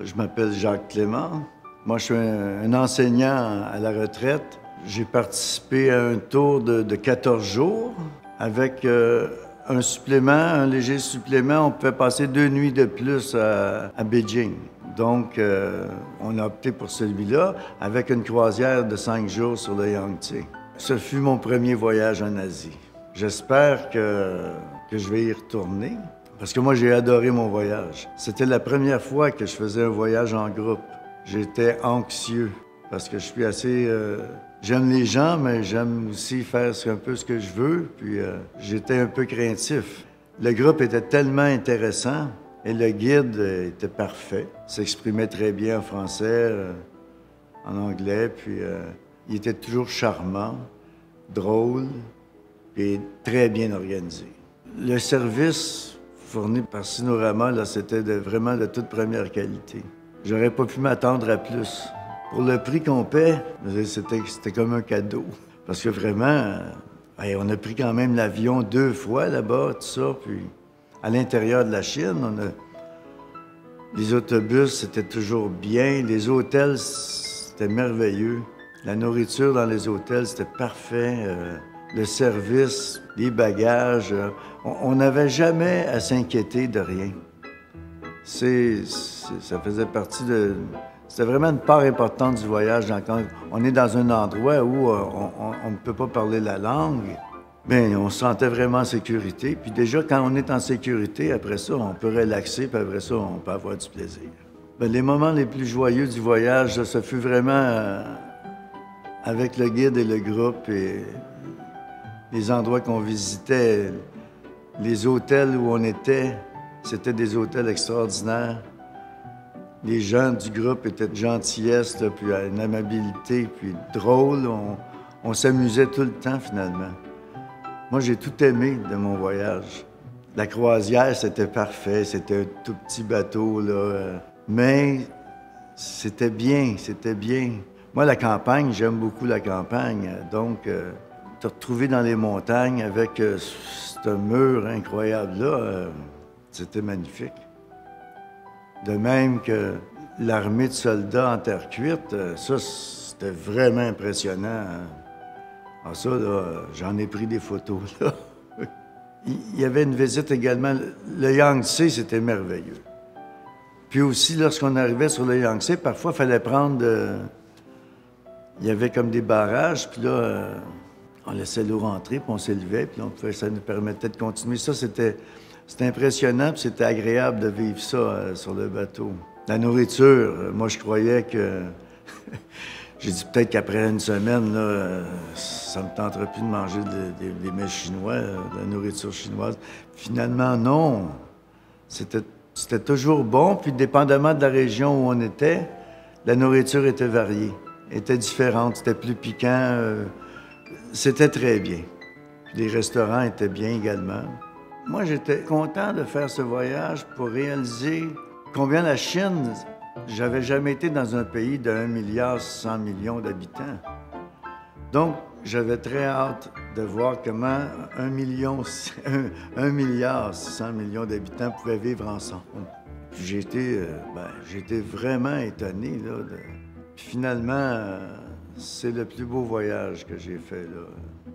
Je m'appelle Jacques Clément. Moi, je suis un enseignant à la retraite. J'ai participé à un tour de 14 jours avec un supplément, un léger supplément. On pouvait passer 2 nuits de plus à Beijing. Donc, on a opté pour celui-là avec une croisière de 5 jours sur le Yangtze. Ce fut mon premier voyage en Asie. J'espère que je vais y retourner. Parce que moi, j'ai adoré mon voyage. C'était la première fois que je faisais un voyage en groupe. J'étais anxieux parce que je suis assez... j'aime les gens, mais j'aime aussi faire un peu ce que je veux. Puis j'étais un peu craintif. Le groupe était tellement intéressant et le guide était parfait. Il s'exprimait très bien en français, en anglais. Puis il était toujours charmant, drôle et très bien organisé. Le service fourni par Sinorama, là, c'était vraiment de toute première qualité. J'aurais pas pu m'attendre à plus. Pour le prix qu'on paie, c'était comme un cadeau. Parce que vraiment, on a pris quand même l'avion 2 fois là-bas, tout ça. Puis à l'intérieur de la Chine, les autobus, c'était toujours bien. Les hôtels, c'était merveilleux. La nourriture dans les hôtels, c'était parfait. Le service, les bagages, on n'avait jamais à s'inquiéter de rien. Ça faisait partie de... C'était vraiment une part importante du voyage. Quand on est dans un endroit où on ne peut pas parler la langue, bien, on se sentait vraiment en sécurité. Puis déjà, quand on est en sécurité, après ça, on peut relaxer, puis après ça, on peut avoir du plaisir. Bien, les moments les plus joyeux du voyage, ça fut vraiment avec le guide et le groupe et les endroits qu'on visitait, les hôtels où on était, c'était des hôtels extraordinaires. Les gens du groupe étaient de gentillesse, là, puis une amabilité, puis drôle. On s'amusait tout le temps, finalement. Moi, j'ai tout aimé de mon voyage. La croisière, c'était parfait. C'était un tout petit bateau, là. Mais c'était bien, c'était bien. Moi, la campagne, j'aime beaucoup la campagne. Donc, te retrouver dans les montagnes avec ce mur incroyable-là, c'était magnifique. De même que l'armée de soldats en terre cuite, ça, c'était vraiment impressionnant. Ah, ça, là, j'en ai pris des photos, là. Il y avait une visite également. Le Yangtze, c'était merveilleux. Puis aussi, lorsqu'on arrivait sur le Yangtze, parfois, il fallait prendre... il y avait comme des barrages, puis là... on laissait l'eau rentrer, puis on s'élevait, puis ça nous permettait de continuer. Ça, c'était impressionnant, puis c'était agréable de vivre ça sur le bateau. La nourriture, moi, je croyais que... J'ai dit peut-être qu'après une semaine, là, ça me tenterait plus de manger des mets chinois, de la nourriture chinoise. Finalement, non. C'était toujours bon, puis dépendamment de la région où on était, la nourriture était variée, était différente, c'était plus piquant. C'était très bien. Puis les restaurants étaient bien également. Moi, j'étais content de faire ce voyage pour réaliser combien la Chine... J'avais jamais été dans un pays de 1,1 milliard d'habitants. Donc, j'avais très hâte de voir comment 1 milliard 600 millions d'habitants pouvaient vivre ensemble. Puis j'ai été vraiment étonné, là. Puis finalement, c'est le plus beau voyage que j'ai fait, là.